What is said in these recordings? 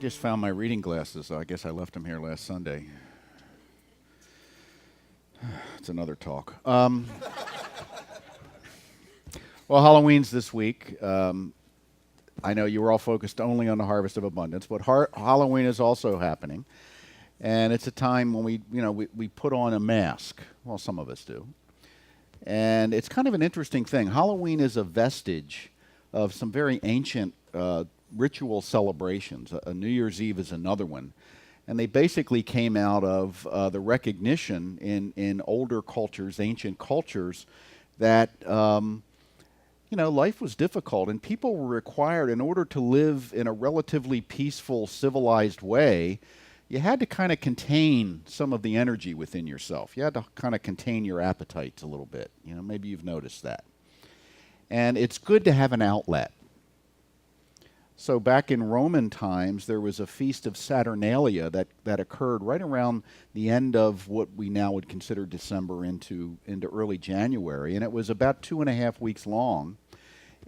just found my reading glasses. I guess I left them here last Sunday. It's another talk. Well, Halloween's this week. I know you were all focused only on the Harvest of Abundance, but Halloween is also happening. And it's a time when we put on a mask. Well, some of us do. And it's kind of an interesting thing. Halloween is a vestige of some very ancient ritual celebrations. New Year's Eve is another one. And they basically came out of the recognition in older cultures, ancient cultures, that life was difficult and people were required, in order to live in a relatively peaceful, civilized way, you had to kind of contain some of the energy within yourself. You had to kind of contain your appetites a little bit. Maybe you've noticed that. And it's good to have an outlet. So back in Roman times, there was a feast of Saturnalia that occurred right around the end of what we now would consider December into early January. And it was about 2.5 weeks long.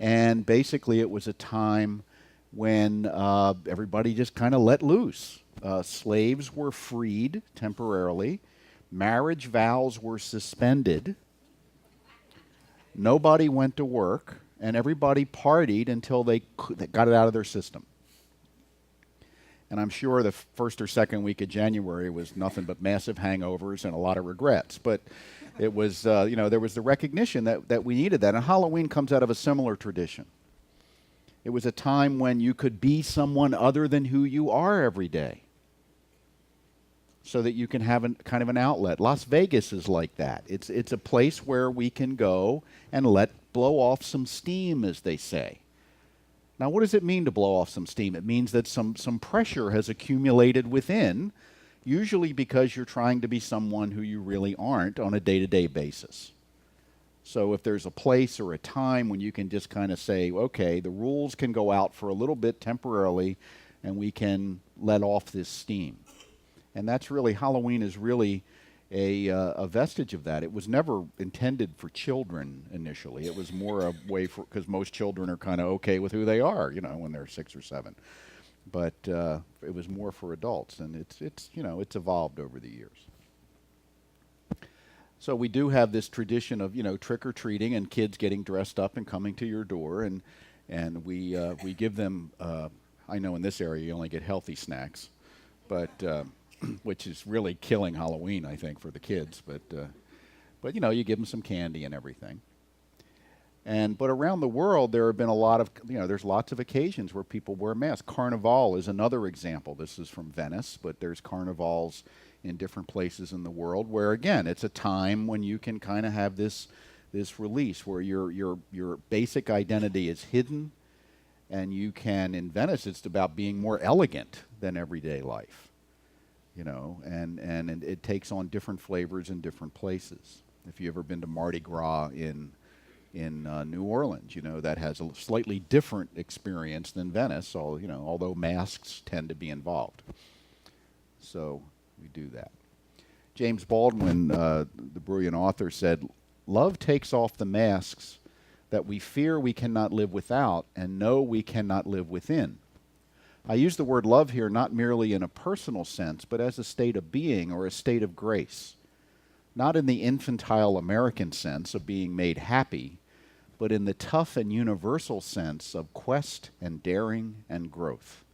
And basically it was a time when everybody just kind of let loose. Slaves were freed temporarily. Marriage vows were suspended. Nobody went to work. And everybody partied until they got it out of their system. And I'm sure the first or second week of January was nothing but massive hangovers and a lot of regrets. But it was, there was the recognition that we needed that. And Halloween comes out of a similar tradition. It was a time when you could be someone other than who you are every day, so that you can have kind of an outlet. Las Vegas is like that. It's a place where we can go and blow off some steam, as they say. Now, what does it mean to blow off some steam? It means that some pressure has accumulated within, usually because you're trying to be someone who you really aren't on a day-to-day basis. So if there's a place or a time when you can just kind of say, okay, the rules can go out for a little bit temporarily, and we can let off this steam. And that's really, Halloween is really a vestige of that. It was never intended for children initially. It was more a way for, because most children are kind of okay with who they are, when they're 6 or 7. But it was more for adults, and it's evolved over the years. So we do have this tradition of trick or treating and kids getting dressed up and coming to your door, and we give them. I know in this area you only get healthy snacks, but which is really killing Halloween, I think, for the kids. But you give them some candy and everything. But around the world, there have been a lot of, there's lots of occasions where people wear masks. Carnival is another example. This is from Venice, but there's carnivals in different places in the world where, again, it's a time when you can kind of have this release where your basic identity is hidden, and you can, in Venice, it's about being more elegant than everyday life. And it takes on different flavors in different places. If you've ever been to Mardi Gras in New Orleans, that has a slightly different experience than Venice, although masks tend to be involved. So we do that. James Baldwin, the brilliant author, said, "Love takes off the masks that we fear we cannot live without and know we cannot live within. I use the word love here not merely in a personal sense, but as a state of being or a state of grace. Not in the infantile American sense of being made happy, but in the tough and universal sense of quest and daring and growth."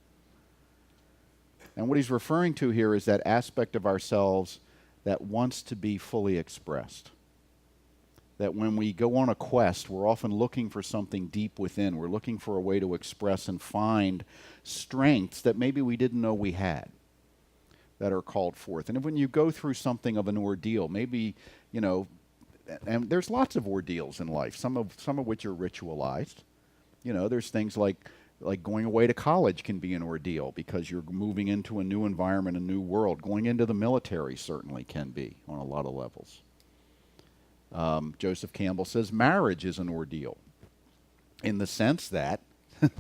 And what he's referring to here is that aspect of ourselves that wants to be fully expressed. That when we go on a quest, we're often looking for something deep within. We're looking for a way to express and find strengths that maybe we didn't know we had, that are called forth. And when you go through something of an ordeal, maybe, and there's lots of ordeals in life, some of which are ritualized. There's things like going away to college can be an ordeal because you're moving into a new environment, a new world. Going into the military certainly can be on a lot of levels. Joseph Campbell says marriage is an ordeal in the sense that,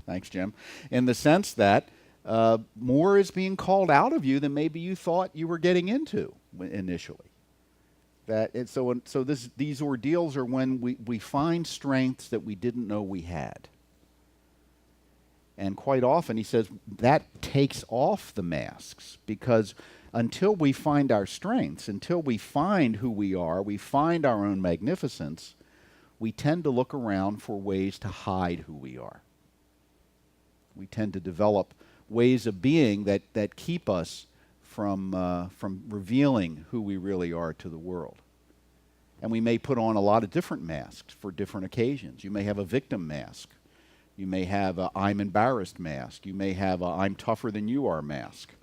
thanks, Jim, in the sense that more is being called out of you than maybe you thought you were getting into initially. These ordeals are when we find strengths that we didn't know we had. And quite often he says that takes off the masks, because until we find our strengths, until we find who we are, we find our own magnificence, we tend to look around for ways to hide who we are. We tend to develop ways of being that keep us from revealing who we really are to the world. And we may put on a lot of different masks for different occasions. You may have a victim mask. You may have a I'm embarrassed mask. You may have a I'm tougher than you are mask.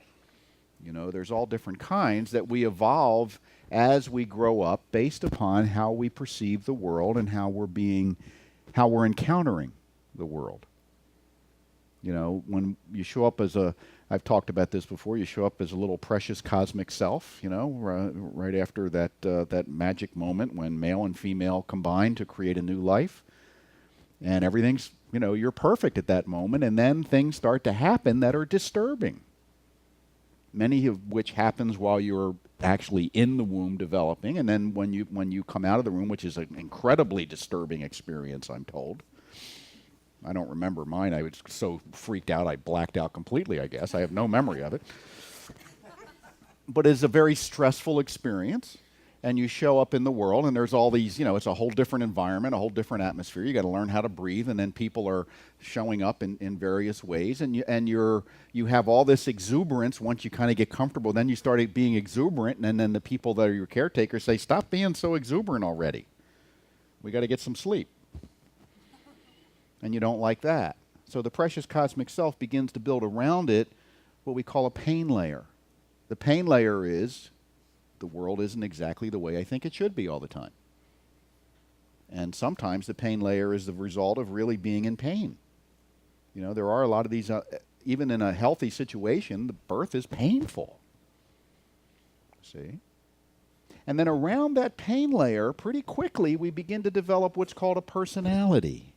You know, there's all different kinds that we evolve as we grow up based upon how we perceive the world and how we're encountering the world. You know, when you show up as I've talked about this before, you show up as a little precious cosmic self, you know, right after that magic moment when male and female combine to create a new life. And everything's, you know, you're perfect at that moment, and then things start to happen that are disturbing. Many of which happens while you're actually in the womb developing, and then when you come out of the womb, which is an incredibly disturbing experience, I'm told. I don't remember mine. I was so freaked out I blacked out completely, I guess. I have no memory of it. But it's a very stressful experience, and you show up in the world, and there's all these, you know, it's a whole different environment, a whole different atmosphere. You got to learn how to breathe, and then people are showing up in various ways, and you have all this exuberance once you kind of get comfortable. Then you start being exuberant, and then the people that are your caretakers say, "Stop being so exuberant already. We got to get some sleep." And you don't like that. So the precious cosmic self begins to build around it what we call a pain layer. The pain layer is the world isn't exactly the way I think it should be all the time. And sometimes the pain layer is the result of really being in pain. You know, there are a lot of these, even in a healthy situation, the birth is painful. See? And then around that pain layer, pretty quickly, we begin to develop what's called a personality.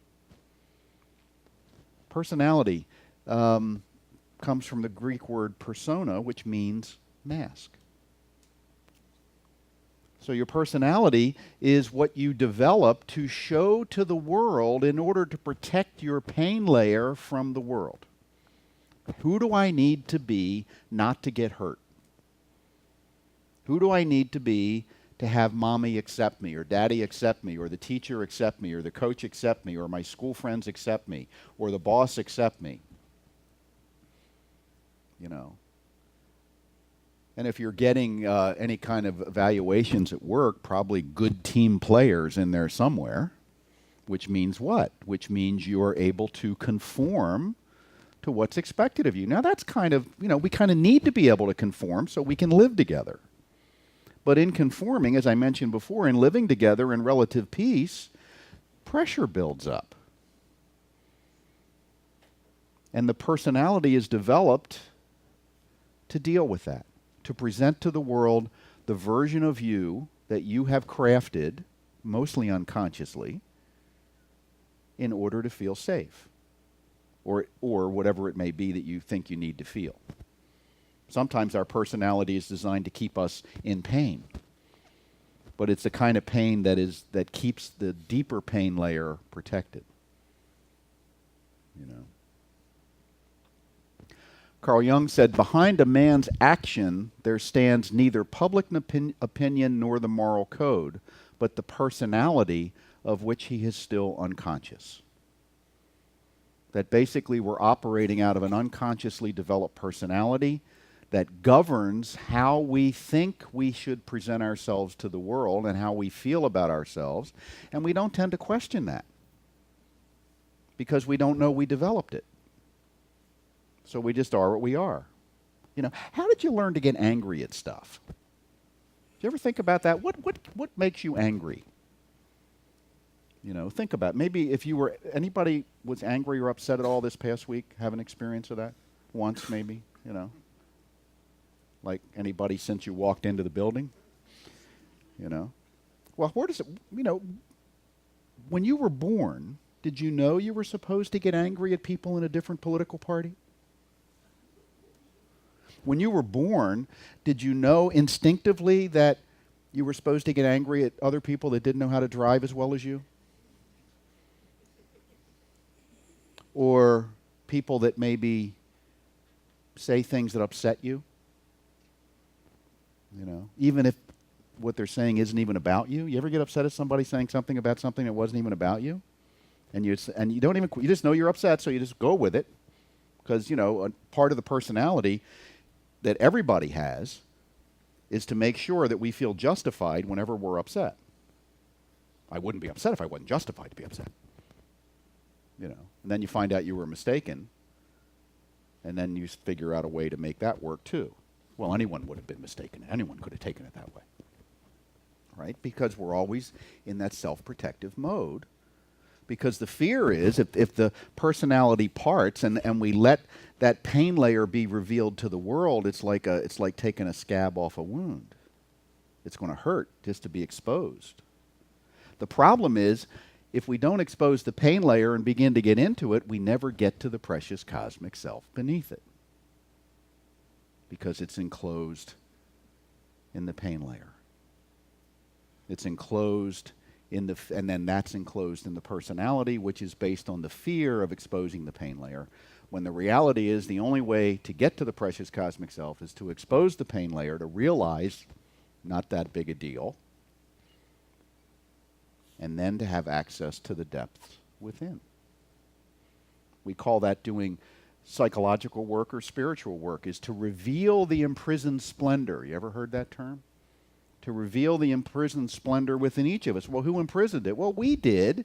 Personality comes from the Greek word persona, which means mask. So your personality is what you develop to show to the world in order to protect your pain layer from the world. Who do I need to be not to get hurt? Who do I need to be to have mommy accept me, or daddy accept me, or the teacher accept me, or the coach accept me, or my school friends accept me, or the boss accept me? You know. And if you're getting any kind of evaluations at work, probably good team players in there somewhere, which means what? Which means you're able to conform to what's expected of you. Now that's kind of, you know, we kind of need to be able to conform so we can live together. But in conforming, as I mentioned before, in living together in relative peace, pressure builds up. And the personality is developed to deal with that, to present to the world the version of you that you have crafted, mostly unconsciously, in order to feel safe, or whatever it may be that you think you need to feel. Sometimes our personality is designed to keep us in pain, but it's the kind of pain that keeps the deeper pain layer protected. You know. Carl Jung said, "Behind a man's action there stands neither public opinion nor the moral code, but the personality of which he is still unconscious." That basically we're operating out of an unconsciously developed personality that governs how we think we should present ourselves to the world and how we feel about ourselves, and we don't tend to question that because we don't know we developed it. So we just are what we are. You know, how did you learn to get angry at stuff? Do you ever think about that? What makes you angry? You know, think about it. Maybe if anybody was angry or upset at all this past week, have an experience of that? Once maybe, you know? Like anybody since you walked into the building? You know? Well, where does it, you know, when you were born, did you know you were supposed to get angry at people in a different political party? When you were born, did you know instinctively that you were supposed to get angry at other people that didn't know how to drive as well as you? Or people that maybe say things that upset you? You know, even if what they're saying isn't even about you. You ever get upset at somebody saying something about something that wasn't even about you? And you don't even, you just know you're upset, so you just go with it. Because, you know, a part of the personality that everybody has is to make sure that we feel justified whenever we're upset. I wouldn't be upset if I wasn't justified to be upset. You know, and then you find out you were mistaken, and then you figure out a way to make that work too. Well, anyone would have been mistaken. Anyone could have taken it that way. Right? Because we're always in that self-protective mode. Because the fear is, if the personality parts and we let that pain layer be revealed to the world, it's like taking a scab off a wound. It's going to hurt just to be exposed. The problem is, if we don't expose the pain layer and begin to get into it, we never get to the precious cosmic self beneath it. Because it's enclosed in the pain layer. It's enclosed in the, and then that's enclosed in the personality, which is based on the fear of exposing the pain layer. When the reality is the only way to get to the precious cosmic self is to expose the pain layer, to realize not that big a deal, and then to have access to the depths within. We call that doing psychological work or spiritual work, is to reveal the imprisoned splendor. You ever heard that term? To reveal the imprisoned splendor within each of us. Well, who imprisoned it? Well, we did,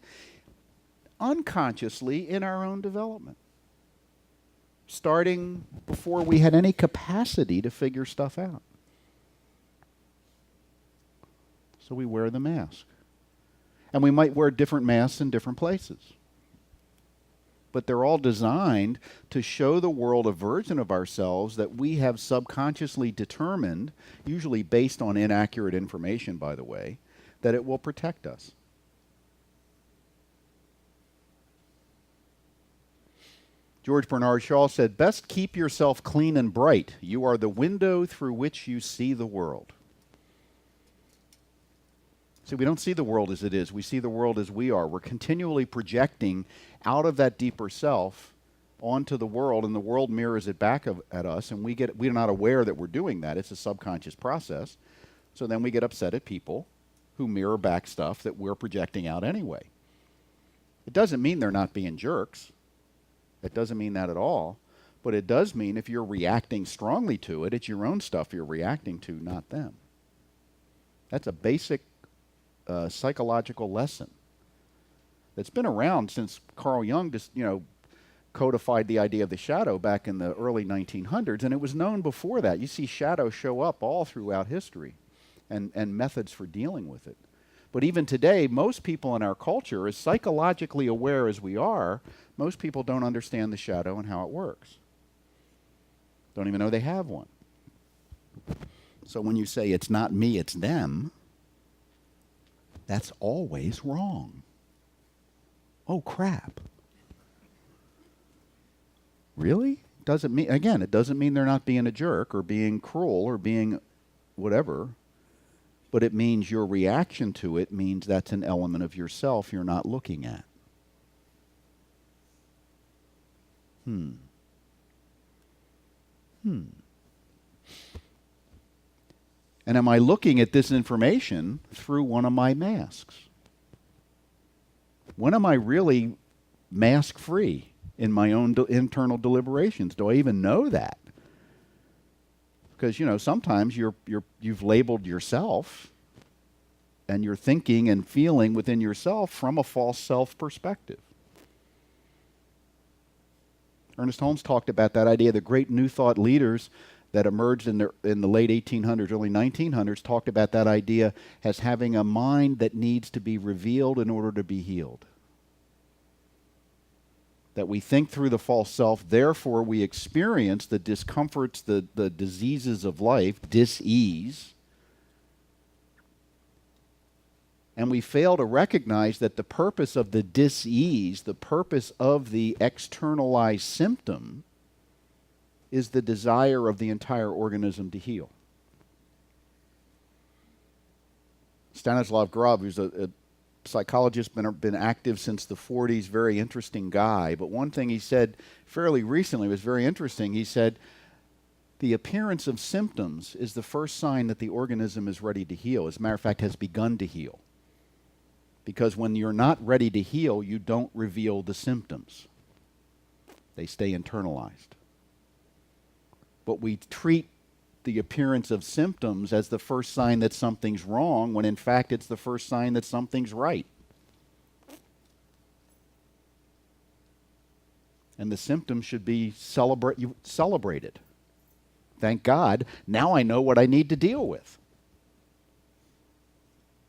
unconsciously in our own development. Starting before we had any capacity to figure stuff out. So we wear the mask. And we might wear different masks in different places. But they're all designed to show the world a version of ourselves that we have subconsciously determined, usually based on inaccurate information, by the way, that it will protect us. George Bernard Shaw said, "Best keep yourself clean and bright. You are the window through which you see the world." See, we don't see the world as it is. We see the world as we are. We're continually projecting out of that deeper self onto the world, and the world mirrors it back at us, and we're not aware that we're doing that. It's a subconscious process. So then we get upset at people who mirror back stuff that we're projecting out anyway. It doesn't mean they're not being jerks. It doesn't mean that at all. But it does mean if you're reacting strongly to it, it's your own stuff you're reacting to, not them. That's a basic psychological lesson that's been around since Carl Jung just, codified the idea of the shadow back in the early 1900s, and it was known before that. You see shadows show up all throughout history and methods for dealing with it. But even today, most people in our culture, as psychologically aware as we are, most people don't understand the shadow and how it works. Don't even know they have one. So when you say it's not me, it's them, that's always wrong. Oh, crap. Really? Doesn't mean, again, it doesn't mean they're not being a jerk or being cruel or being whatever, but it means your reaction to it means that's an element of yourself you're not looking at. And am I looking at this information through one of my masks? When am I really mask-free in my own internal deliberations? Do I even know that? Because, sometimes you've labeled yourself and you're thinking and feeling within yourself from a false self perspective. Ernest Holmes talked about that idea. The great New Thought leaders that emerged in the late 1800s, early 1900s, talked about that idea as having a mind that needs to be revealed in order to be healed. That we think through the false self, therefore we experience the discomforts, the diseases of life, dis-ease, and we fail to recognize that the purpose of the dis-ease, the purpose of the externalized symptom, is the desire of the entire organism to heal. Stanislav Grof, who's a psychologist, been active since the 40s, very interesting guy. But one thing he said fairly recently was very interesting. He said, the appearance of symptoms is the first sign that the organism is ready to heal. As a matter of fact, has begun to heal. Because when you're not ready to heal, you don't reveal the symptoms. They stay internalized. But we treat the appearance of symptoms as the first sign that something's wrong, when in fact it's the first sign that something's right. And the symptoms should be celebrated. Thank God, now I know what I need to deal with.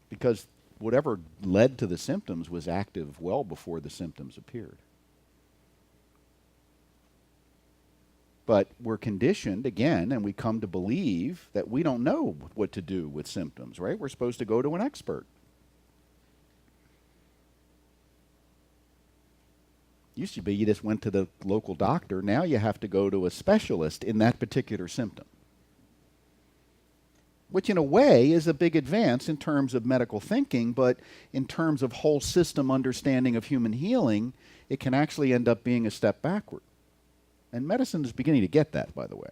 Because whatever led to the symptoms was active well before the symptoms appeared. But we're conditioned, again, and we come to believe that we don't know what to do with symptoms, right? We're supposed to go to an expert. Used to be you just went to the local doctor. Now you have to go to a specialist in that particular symptom. Which in a way is a big advance in terms of medical thinking, but in terms of whole system understanding of human healing, it can actually end up being a step backward. And medicine is beginning to get that, by the way.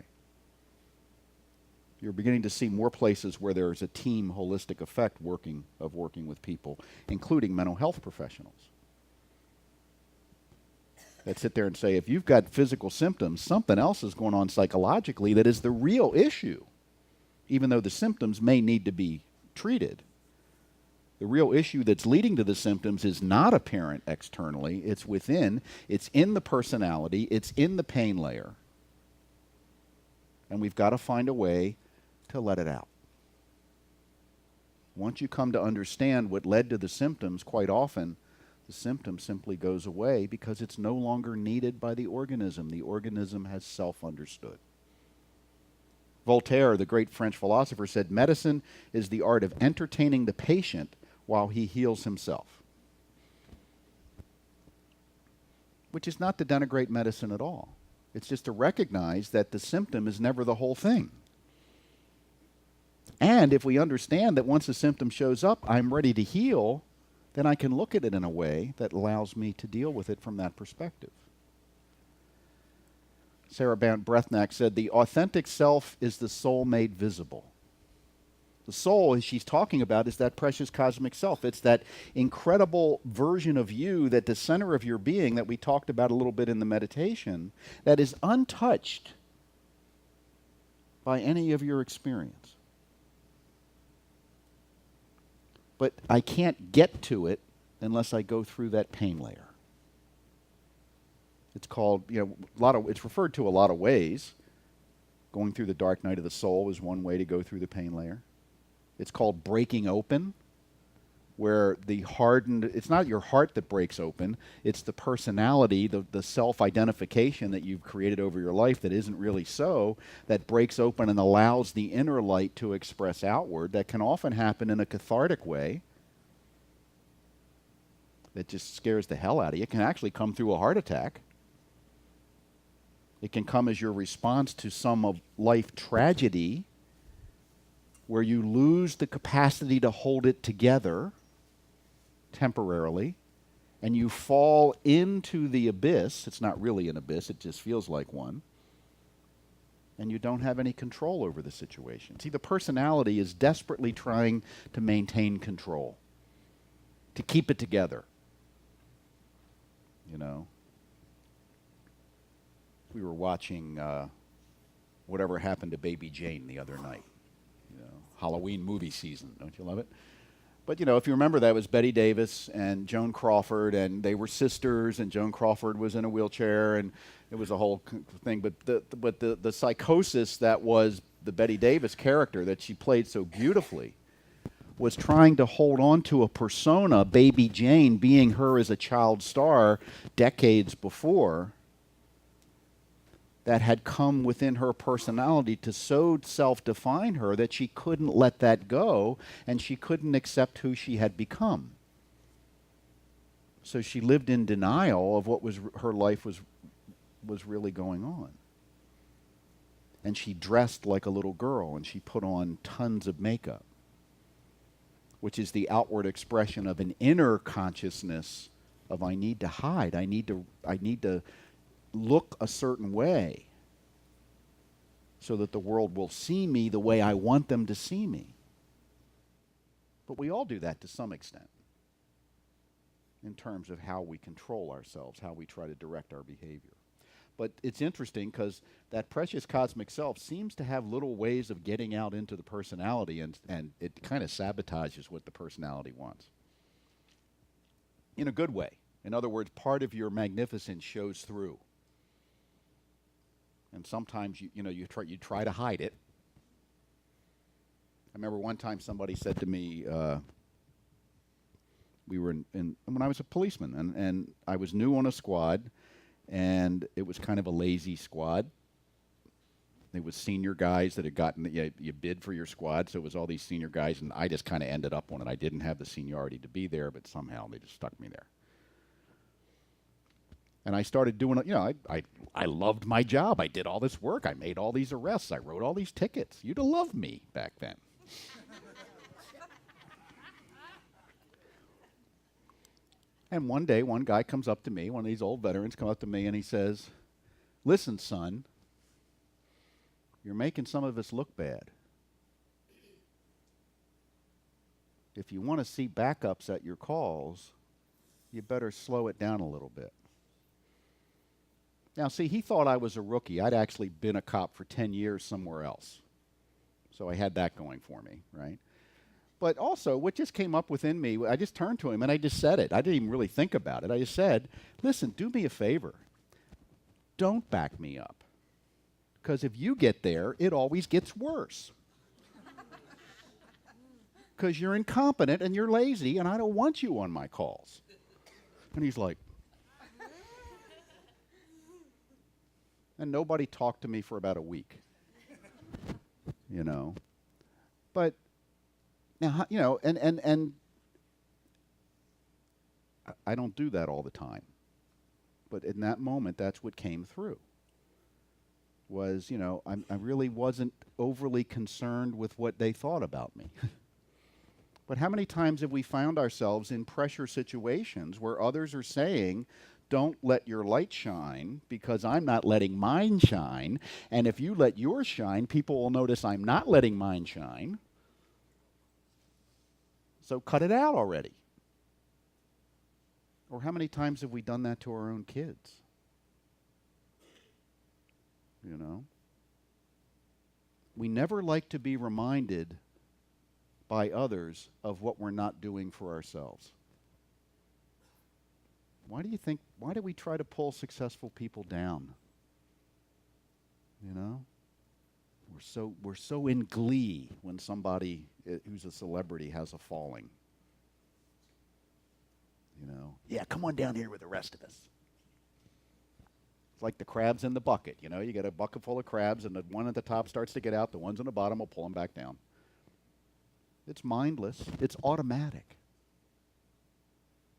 You're beginning to see more places where there's a team holistic effect working with people, including mental health professionals, that sit there and say, if you've got physical symptoms, something else is going on psychologically that is the real issue, even though the symptoms may need to be treated. The real issue that's leading to the symptoms is not apparent externally. It's within. It's in the personality. It's in the pain layer. And we've got to find a way to let it out. Once you come to understand what led to the symptoms, quite often the symptom simply goes away because it's no longer needed by the organism. The organism has self-understood. Voltaire, the great French philosopher, said, medicine is the art of entertaining the patient while he heals himself. Which is not to denigrate medicine at all. It's just to recognize that the symptom is never the whole thing. And if we understand that once a symptom shows up, I'm ready to heal, then I can look at it in a way that allows me to deal with it from that perspective. Sarah Brethnack said, the authentic self is the soul made visible. The soul, as she's talking about, is that precious cosmic self. It's that incredible version of you, that the center of your being that we talked about a little bit in the meditation, that is untouched by any of your experience. But I can't get to it unless I go through that pain layer. It's called, it's referred to a lot of ways. Going through the dark night of the soul is one way to go through the pain layer. It's called breaking open, where it's not your heart that breaks open, it's the personality, the self-identification that you've created over your life that isn't really so, that breaks open and allows the inner light to express outward. That can often happen in a cathartic way that just scares the hell out of you. It can actually come through a heart attack. It can come as your response to some of life tragedy where you lose the capacity to hold it together temporarily, and you fall into the abyss. It's not really an abyss, it just feels like one. And you don't have any control over the situation. See, the personality is desperately trying to maintain control, to keep it together. We were watching Whatever Happened to Baby Jane the other night. Halloween movie season. Don't you love it? But, if you remember, that was Bette Davis and Joan Crawford, and they were sisters, and Joan Crawford was in a wheelchair, and it was a whole thing. But the psychosis that was the Bette Davis character that she played so beautifully was trying to hold on to a persona, Baby Jane, being her as a child star decades before, that had come within her personality to so self-define her that she couldn't let that go, and she couldn't accept who she had become. So she lived in denial of what her life was really going on. And she dressed like a little girl, and she put on tons of makeup. which is the outward expression of an inner consciousness of I need to hide. I need to look a certain way so that the world will see me the way I want them to see me. But we all do that to some extent in terms of how we control ourselves, how we try to direct our behavior. But it's interesting because that precious cosmic self seems to have little ways of getting out into the personality, and it kind of sabotages what the personality wants. In a good way. In other words, part of your magnificence shows through. And sometimes you try to hide it. I remember one time somebody said to me, we were when I was a policeman, and I was new on a squad, and it was kind of a lazy squad. It was senior guys that had gotten, you bid for your squad, so it was all these senior guys, and I just kind of ended up on it. I didn't have the seniority to be there, but somehow they just stuck me there. And I started doing, I loved my job. I did all this work. I made all these arrests. I wrote all these tickets. You'd have loved me back then. And one day, one guy comes up to me, one of these old veterans come up to me, and he says, "Listen, son, you're making some of us look bad. If you want to see backups at your calls, you better slow it down a little bit." Now, see, he thought I was a rookie. I'd actually been a cop for 10 years somewhere else. So I had that going for me, right? But also, what just came up within me, I just turned to him and I just said it. I didn't even really think about it. I just said, "Listen, do me a favor. Don't back me up. Because if you get there, it always gets worse. Because you're incompetent and you're lazy, and I don't want you on my calls." And he's like, and nobody talked to me for about a week. But now, and I don't do that all the time. But in that moment, that's what came through. Was, I really wasn't overly concerned with what they thought about me. But how many times have we found ourselves in pressure situations where others are saying, "Don't let your light shine because I'm not letting mine shine. And if you let yours shine, people will notice I'm not letting mine shine. So cut it out already." Or how many times have we done that to our own kids? We never like to be reminded by others of what we're not doing for ourselves. Why do we try to pull successful people down? We're so in glee when somebody who's a celebrity has a falling. Yeah, come on down here with the rest of us. It's like the crabs in the bucket, you get a bucket full of crabs and the one at the top starts to get out, the ones on the bottom will pull them back down. It's mindless, it's automatic.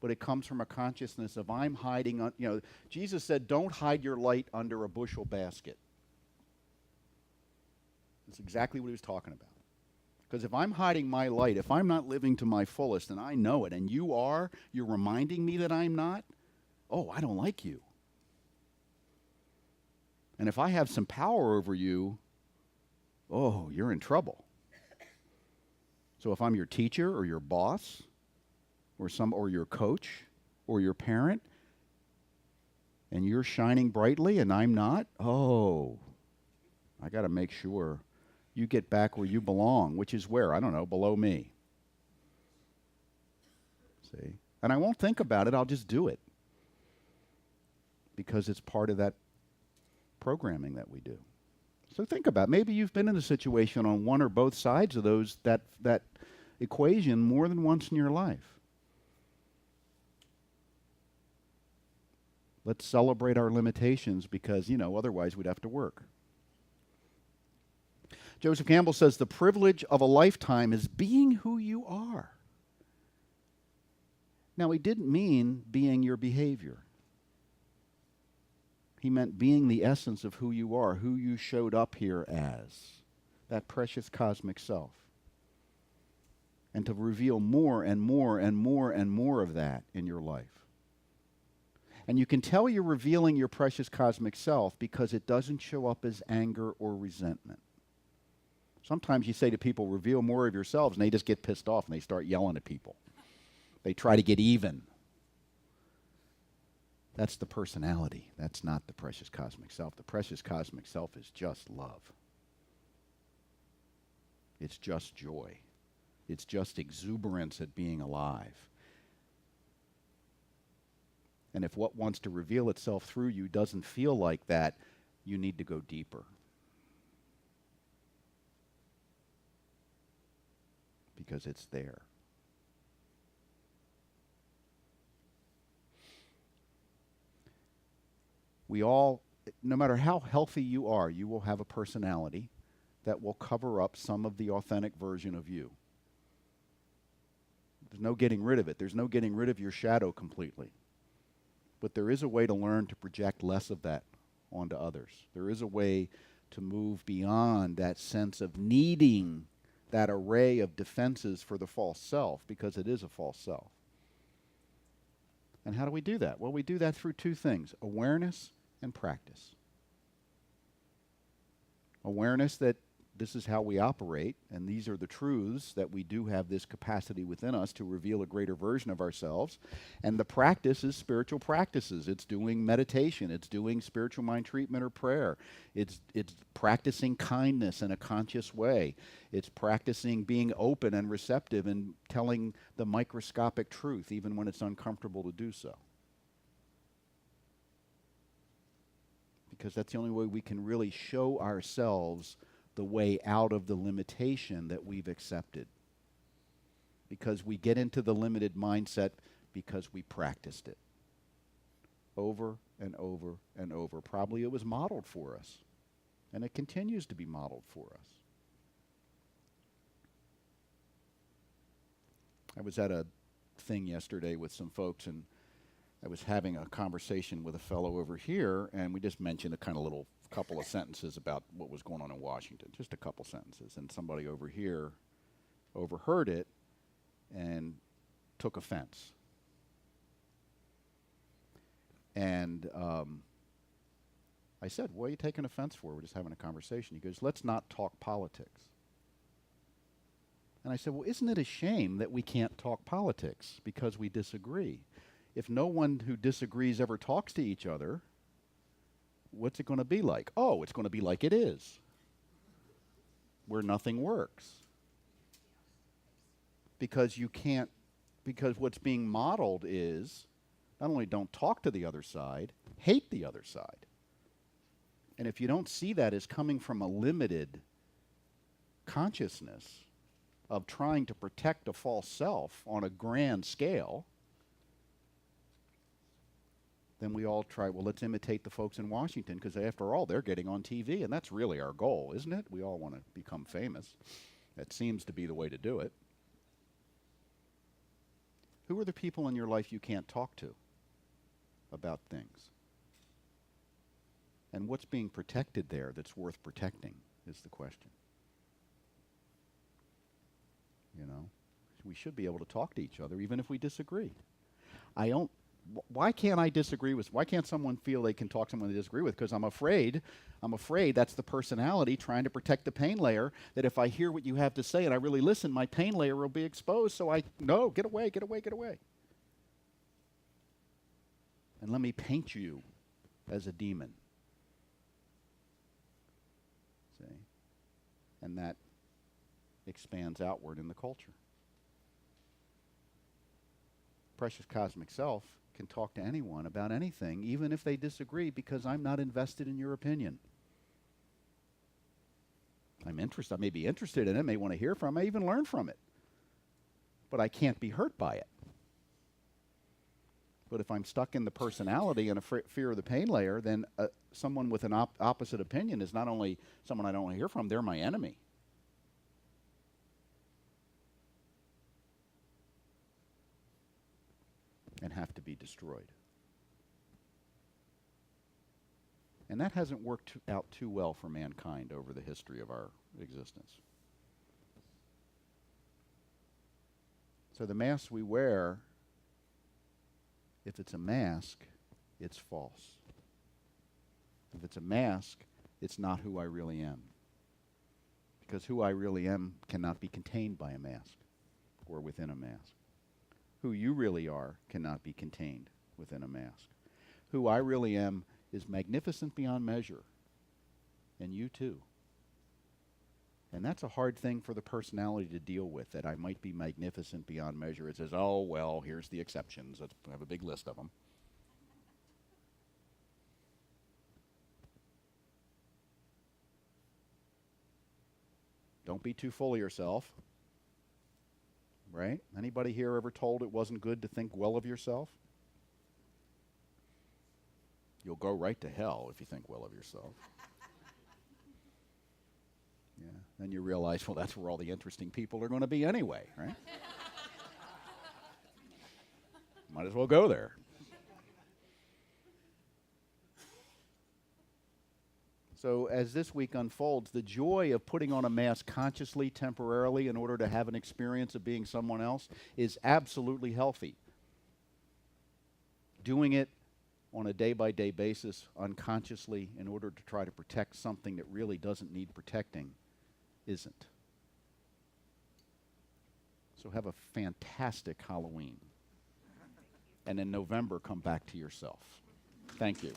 But it comes from a consciousness of I'm hiding, Jesus said, "Don't hide your light under a bushel basket." That's exactly what he was talking about. Because if I'm hiding my light, if I'm not living to my fullest, and I know it, and you're reminding me that I'm not, I don't like you. And if I have some power over you, you're in trouble. So if I'm your teacher or your boss, or your coach, or your parent, and you're shining brightly and I'm not, I got to make sure you get back where you belong, which is where? I don't know, below me. See? And I won't think about it, I'll just do it. Because it's part of that programming that we do. So think about it. Maybe you've been in a situation on one or both sides of that equation more than once in your life. Let's celebrate our limitations because, otherwise we'd have to work. Joseph Campbell says, "The privilege of a lifetime is being who you are." Now, he didn't mean being your behavior. He meant being the essence of who you are, who you showed up here as, that precious cosmic self. and to reveal more and more and more and more of that in your life. And you can tell you're revealing your precious cosmic self because it doesn't show up as anger or resentment. Sometimes you say to people, reveal more of yourselves, and they just get pissed off and they start yelling at people. They try to get even. That's the personality. That's not the precious cosmic self. The precious cosmic self is just love. It's just joy. It's just exuberance at being alive. And if what wants to reveal itself through you doesn't feel like that, you need to go deeper. Because it's there. We all, no matter how healthy you are, you will have a personality that will cover up some of the authentic version of you. There's no getting rid of it. There's no getting rid of your shadow completely. But there is a way to learn to project less of that onto others. There is a way to move beyond that sense of needing that array of defenses for the false self, because it is a false self. And how do we do that? Well, we do that through two things: awareness and practice. Awareness that this is how we operate, and these are the truths, that we do have this capacity within us to reveal a greater version of ourselves. And the practice is spiritual practices. It's doing meditation. It's doing spiritual mind treatment or prayer. It's practicing kindness in a conscious way. It's practicing being open and receptive and telling the microscopic truth, even when it's uncomfortable to do so. Because that's the only way we can really show ourselves the way out of the limitation that we've accepted. Because we get into the limited mindset because we practiced it over and over and over. Probably it was modeled for us, and it continues to be modeled for us. I was at a thing yesterday with some folks, and I was having a conversation with a fellow over here, and we just mentioned a kind of little couple of sentences about what was going on in Washington, just a couple sentences, and somebody over here overheard it and took offense. And I said, what are you taking offense for? We're just having a conversation. He goes, let's not talk politics. And I said, well, isn't it a shame that we can't talk politics because we disagree? If no one who disagrees ever talks to each other, what's it going to be like? Oh, it's going to be like it is, where nothing works. Because you can't, because what's being modeled is not only don't talk to the other side, hate the other side. And if you don't see that as coming from a limited consciousness of trying to protect a false self on a grand scale, then we all try, well, let's imitate the folks in Washington, because after all, they're getting on TV, and that's really our goal, isn't it? We all want to become famous. That seems to be the way to do it. Who are the people in your life you can't talk to about things? And what's being protected there that's worth protecting is the question. You know, we should be able to talk to each other even if we disagree. Why can't I disagree with, why can't someone feel they can talk to someone they disagree with? Because I'm afraid that's the personality trying to protect the pain layer, that if I hear what you have to say and I really listen, my pain layer will be exposed, so no, get away, get away, get away. And let me paint you as a demon. See? And that expands outward in the culture. Precious cosmic self can talk to anyone about anything, even if they disagree, because I'm not invested in your opinion. I'm interested. I may be interested in it, may want to hear from it, I even learn from it. But I can't be hurt by it. But if I'm stuck in the personality and a fear of the pain layer, then someone with an opposite opinion is not only someone I don't want to hear from, they're my enemy. And have to be destroyed. And that hasn't worked out too well for mankind over the history of our existence. So the masks we wear, if it's a mask, it's false. If it's a mask, it's not who I really am. Because who I really am cannot be contained by a mask or within a mask. Who you really are cannot be contained within a mask. Who I really am is magnificent beyond measure. And you too. And that's a hard thing for the personality to deal with, that I might be magnificent beyond measure. It says, oh, well, here's the exceptions. Let's have a big list of them. Don't be too full of yourself. Right? Anybody here ever told it wasn't good to think well of yourself? You'll go right to hell if you think well of yourself. Yeah. Then you realize, well, that's where all the interesting people are going to be anyway, right? Might as well go there. So as this week unfolds, the joy of putting on a mask consciously, temporarily, in order to have an experience of being someone else is absolutely healthy. Doing it on a day-by-day basis, unconsciously, in order to try to protect something that really doesn't need protecting, isn't. So have a fantastic Halloween. And in November, come back to yourself. Thank you.